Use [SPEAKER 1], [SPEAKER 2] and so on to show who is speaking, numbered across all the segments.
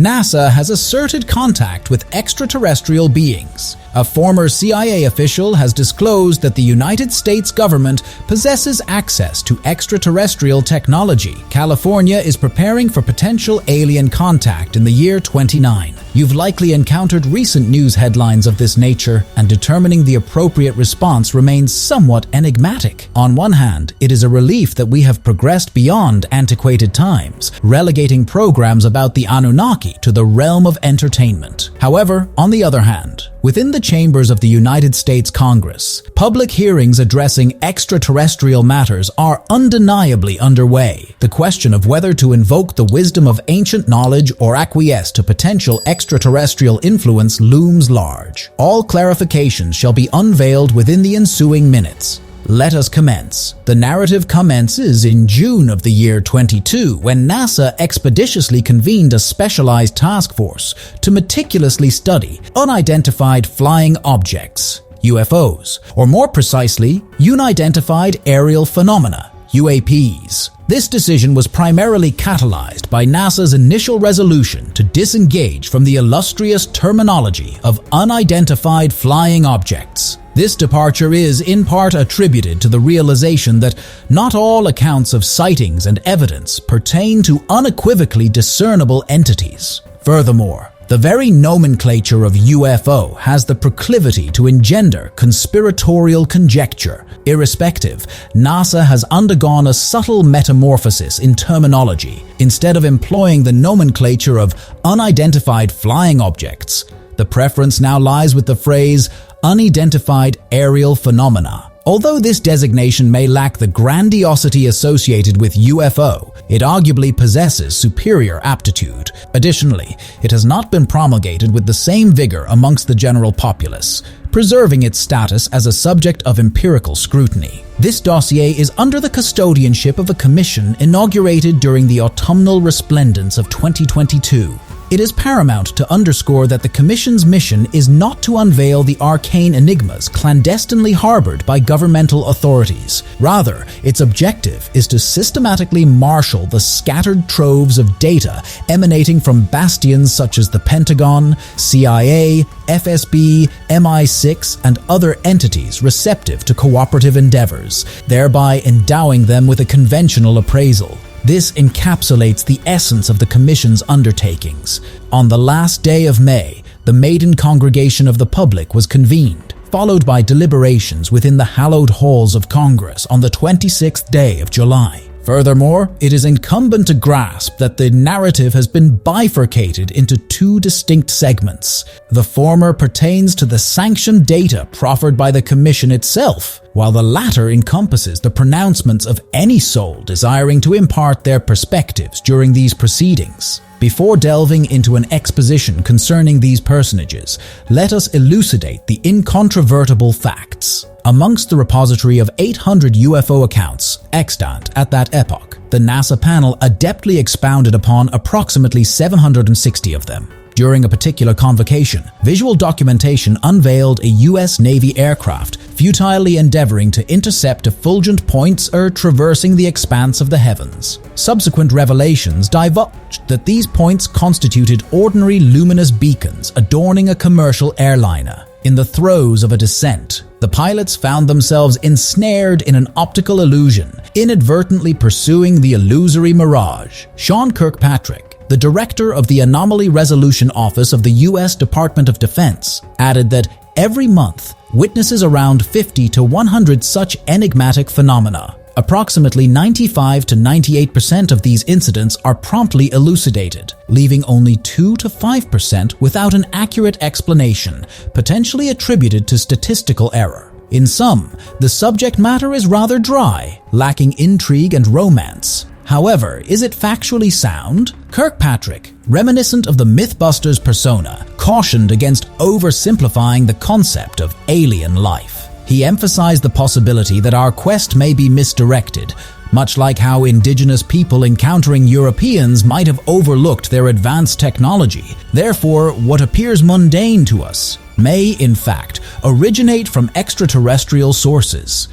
[SPEAKER 1] NASA has asserted contact with extraterrestrial beings. A former CIA official has disclosed that the United States government possesses access to extraterrestrial technology. California is preparing for potential alien contact in the year 2029. You've likely encountered recent news headlines of this nature, and determining the appropriate response remains somewhat enigmatic. On one hand, it is a relief that we have progressed beyond antiquated times, relegating programs about the Anunnaki to the realm of entertainment. However, on the other hand, within the chambers of the United States Congress, public hearings addressing extraterrestrial matters are undeniably underway. The question of whether to invoke the wisdom of ancient knowledge or acquiesce to potential extraterrestrial influence looms large. All clarifications shall be unveiled within the ensuing minutes. Let us commence. The narrative commences in June of the year 22, when NASA expeditiously convened a specialized task force to meticulously study unidentified flying objects, UFOs, or more precisely, unidentified aerial phenomena, UAPs. This decision was primarily catalyzed by NASA's initial resolution to disengage from the illustrious terminology of unidentified flying objects. This departure is, in part, attributed to the realization that not all accounts of sightings and evidence pertain to unequivocally discernible entities. Furthermore, the very nomenclature of UFO has the proclivity to engender conspiratorial conjecture. Irrespective, NASA has undergone a subtle metamorphosis in terminology. Instead of employing the nomenclature of unidentified flying objects, the preference now lies with the phrase unidentified aerial phenomena. Although this designation may lack the grandiosity associated with UFO, it arguably possesses superior aptitude. Additionally, it has not been promulgated with the same vigor amongst the general populace, preserving its status as a subject of empirical scrutiny. This dossier is under the custodianship of a commission inaugurated during the autumnal resplendence of 2022. It is paramount to underscore that the Commission's mission is not to unveil the arcane enigmas clandestinely harbored by governmental authorities. Rather, its objective is to systematically marshal the scattered troves of data emanating from bastions such as the Pentagon, CIA, FSB, MI6, and other entities receptive to cooperative endeavors, thereby endowing them with a conventional appraisal. This encapsulates the essence of the Commission's undertakings. On the last day of May, the maiden congregation of the public was convened, followed by deliberations within the hallowed halls of Congress on the 26th day of July. Furthermore, it is incumbent to grasp that the narrative has been bifurcated into two distinct segments. The former pertains to the sanctioned data proffered by the Commission itself, while the latter encompasses the pronouncements of any soul desiring to impart their perspectives during these proceedings. Before delving into an exposition concerning these personages, let us elucidate the incontrovertible facts. Amongst the repository of 800 UFO accounts extant at that epoch, the NASA panel adeptly expounded upon approximately 760 of them. During a particular convocation, visual documentation unveiled a U.S. Navy aircraft futilely endeavoring to intercept effulgent points traversing the expanse of the heavens. Subsequent revelations divulged that these points constituted ordinary luminous beacons adorning a commercial airliner. In the throes of a descent, the pilots found themselves ensnared in an optical illusion, inadvertently pursuing the illusory mirage. Sean Kirkpatrick, the director of the Anomaly Resolution Office of the U.S. Department of Defense, added that every month witnesses around 50 to 100 such enigmatic phenomena. Approximately 95 to 98% of these incidents are promptly elucidated, leaving only 2 to 5% without an accurate explanation, potentially attributed to statistical error. In sum, the subject matter is rather dry, lacking intrigue and romance. However, is it factually sound? Kirkpatrick, reminiscent of the Mythbusters persona, cautioned against oversimplifying the concept of alien life. He emphasized the possibility that our quest may be misdirected, much like how indigenous people encountering Europeans might have overlooked their advanced technology. Therefore, what appears mundane to us may, in fact, originate from extraterrestrial sources.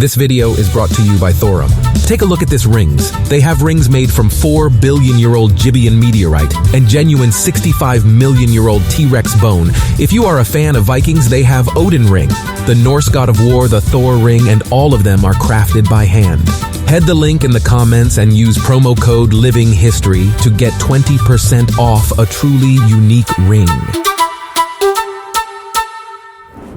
[SPEAKER 2] This video is brought to you by Thorum. Take a look at this rings. They have rings made from 4 billion-year-old Gibeon meteorite and genuine 65 million-year-old T-Rex bone. If you are a fan of Vikings, they have Odin ring, the Norse god of war, the Thor ring, and all of them are crafted by hand. Head the link in the comments and use promo code LIVINGHISTORY to get 20% off a truly unique ring.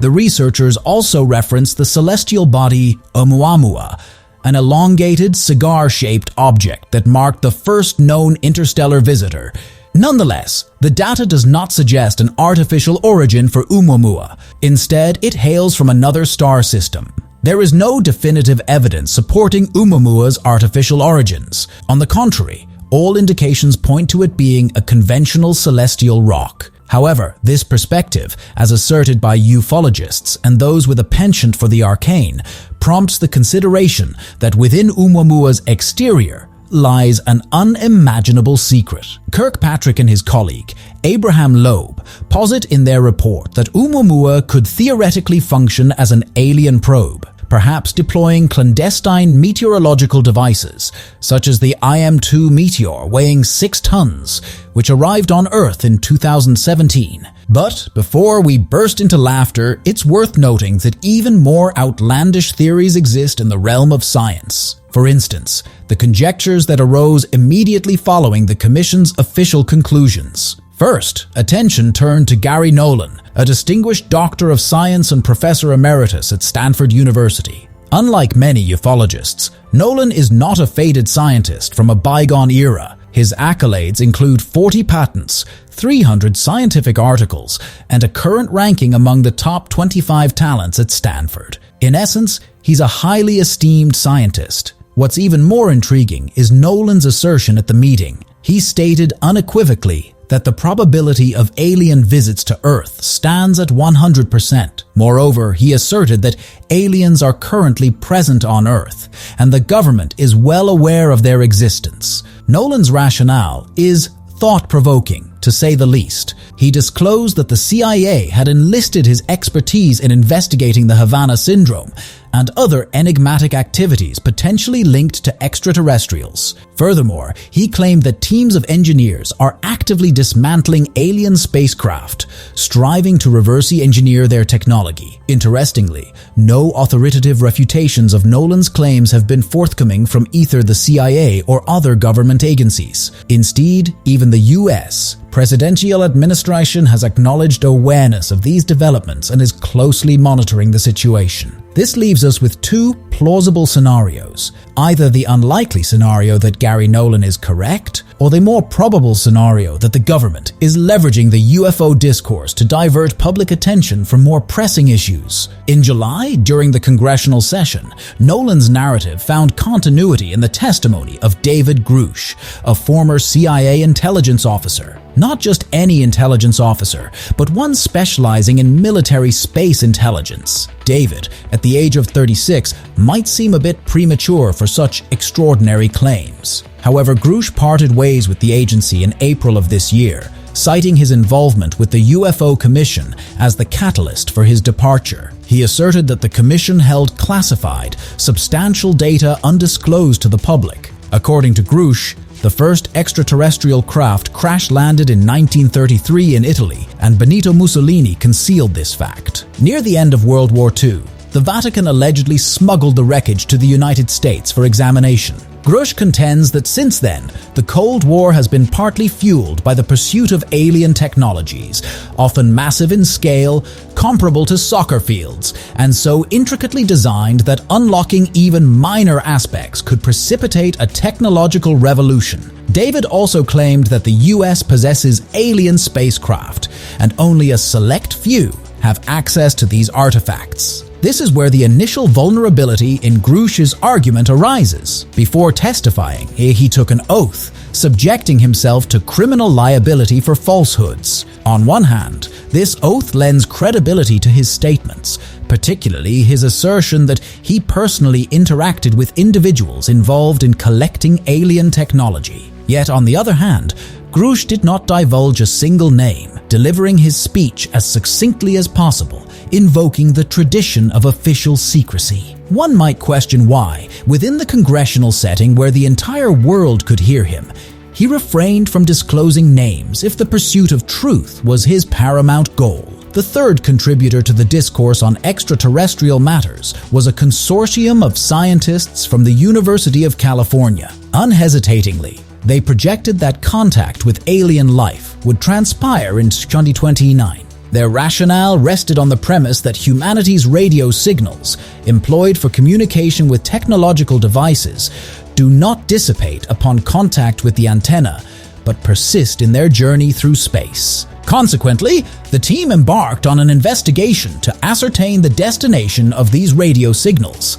[SPEAKER 1] The researchers also referenced the celestial body Oumuamua, an elongated, cigar-shaped object that marked the first known interstellar visitor. Nonetheless, the data does not suggest an artificial origin for Oumuamua. Instead, it hails from another star system. There is no definitive evidence supporting Oumuamua's artificial origins. On the contrary, all indications point to it being a conventional celestial rock. However, this perspective, as asserted by ufologists and those with a penchant for the arcane, prompts the consideration that within Oumuamua's exterior lies an unimaginable secret. Kirkpatrick and his colleague, Abraham Loeb, posit in their report that Oumuamua could theoretically function as an alien probe, perhaps deploying clandestine meteorological devices, such as the IM-2 meteor weighing 6 tons, which arrived on Earth in 2017. But before we burst into laughter, it's worth noting that even more outlandish theories exist in the realm of science. For instance, the conjectures that arose immediately following the Commission's official conclusions. First, attention turned to Gary Nolan, a distinguished doctor of science and professor emeritus at Stanford University. Unlike many ufologists, Nolan is not a faded scientist from a bygone era. His accolades include 40 patents, 300 scientific articles, and a current ranking among the top 25 talents at Stanford. In essence, he's a highly esteemed scientist. What's even more intriguing is Nolan's assertion at the meeting. He stated unequivocally that the probability of alien visits to Earth stands at 100%. Moreover, he asserted that aliens are currently present on Earth, and the government is well aware of their existence. Nolan's rationale is thought-provoking, to say the least. He disclosed that the CIA had enlisted his expertise in investigating the Havana Syndrome and other enigmatic activities potentially linked to extraterrestrials. Furthermore, he claimed that teams of engineers are actively dismantling alien spacecraft, striving to reverse engineer their technology. Interestingly, no authoritative refutations of Nolan's claims have been forthcoming from either the CIA or other government agencies. Instead, even the U.S. Presidential administration has acknowledged awareness of these developments and is closely monitoring the situation. This leaves us with two plausible scenarios, either the unlikely scenario that Gary Nolan is correct, or the more probable scenario that the government is leveraging the UFO discourse to divert public attention from more pressing issues. In July, during the congressional session, Nolan's narrative found continuity in the testimony of David Grush, a former CIA intelligence officer. Not just any intelligence officer, but one specializing in military space intelligence. David, at the age of 36, might seem a bit premature for such extraordinary claims. However, Grush parted ways with the agency in April of this year, citing his involvement with the UFO Commission as the catalyst for his departure. He asserted that the Commission held classified, substantial data undisclosed to the public. According to Grush, the first extraterrestrial craft crash-landed in 1933 in Italy, and Benito Mussolini concealed this fact. Near the end of World War II, the Vatican allegedly smuggled the wreckage to the United States for examination. Grush contends that since then, the Cold War has been partly fueled by the pursuit of alien technologies, often massive in scale, comparable to soccer fields, and so intricately designed that unlocking even minor aspects could precipitate a technological revolution. David also claimed that the US possesses alien spacecraft, and only a select few have access to these artifacts. This is where the initial vulnerability in Grush's argument arises. Before testifying, he took an oath, subjecting himself to criminal liability for falsehoods. On one hand, this oath lends credibility to his statements, particularly his assertion that he personally interacted with individuals involved in collecting alien technology. Yet on the other hand, Grush did not divulge a single name, delivering his speech as succinctly as possible, invoking the tradition of official secrecy. One might question why, within the congressional setting where the entire world could hear him, he refrained from disclosing names if the pursuit of truth was his paramount goal. The third contributor to the discourse on extraterrestrial matters was a consortium of scientists from the University of California. Unhesitatingly, they projected that contact with alien life would transpire in 2029. Their rationale rested on the premise that humanity's radio signals, employed for communication with technological devices, do not dissipate upon contact with the antenna, but persist in their journey through space. Consequently, the team embarked on an investigation to ascertain the destination of these radio signals.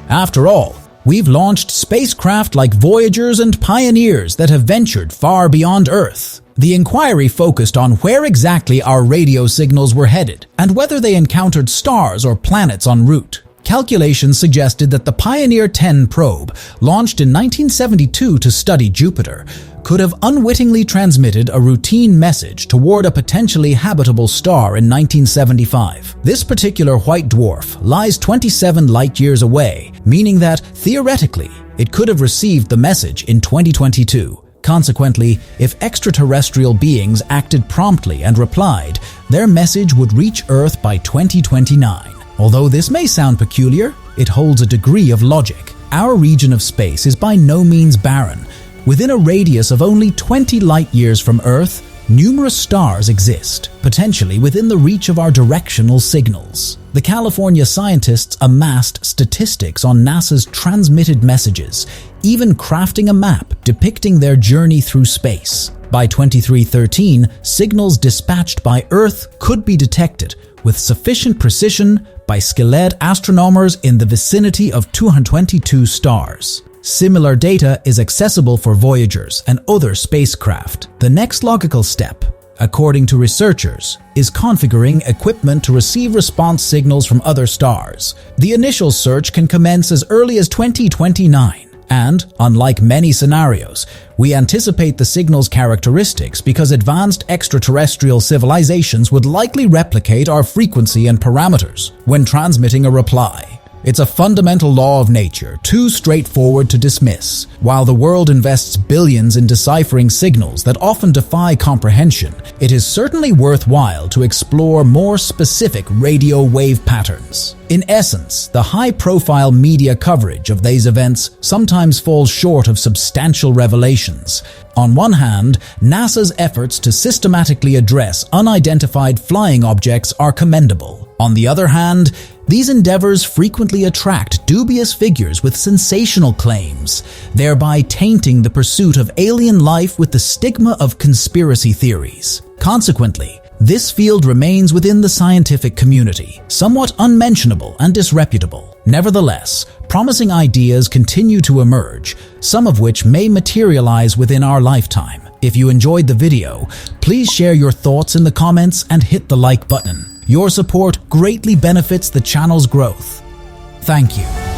[SPEAKER 1] After all, we've launched spacecraft like Voyagers and Pioneers that have ventured far beyond Earth. The inquiry focused on where exactly our radio signals were headed and whether they encountered stars or planets en route. Calculations suggested that the Pioneer 10 probe, launched in 1972 to study Jupiter, could have unwittingly transmitted a routine message toward a potentially habitable star in 1975. This particular white dwarf lies 27 light-years away, meaning that, theoretically, it could have received the message in 2022. Consequently, if extraterrestrial beings acted promptly and replied, their message would reach Earth by 2029. Although this may sound peculiar, it holds a degree of logic. Our region of space is by no means barren. Within a radius of only 20 light-years from Earth, numerous stars exist, potentially within the reach of our directional signals. The California scientists amassed statistics on NASA's transmitted messages, even crafting a map depicting their journey through space. By 2313, signals dispatched by Earth could be detected with sufficient precision by skilled astronomers in the vicinity of 222 stars. Similar data is accessible for Voyagers and other spacecraft. The next logical step, according to researchers, is configuring equipment to receive response signals from other stars. The initial search can commence as early as 2029. And, unlike many scenarios, we anticipate the signal's characteristics because advanced extraterrestrial civilizations would likely replicate our frequency and parameters when transmitting a reply. It's a fundamental law of nature, too straightforward to dismiss. While the world invests billions in deciphering signals that often defy comprehension, it is certainly worthwhile to explore more specific radio wave patterns. In essence, the high-profile media coverage of these events sometimes falls short of substantial revelations. On one hand, NASA's efforts to systematically address unidentified flying objects are commendable. On the other hand, these endeavors frequently attract dubious figures with sensational claims, thereby tainting the pursuit of alien life with the stigma of conspiracy theories. Consequently, this field remains within the scientific community, somewhat unmentionable and disreputable. Nevertheless, promising ideas continue to emerge, some of which may materialize within our lifetime. If you enjoyed the video, please share your thoughts in the comments and hit the like button. Your support greatly benefits the channel's growth. Thank you.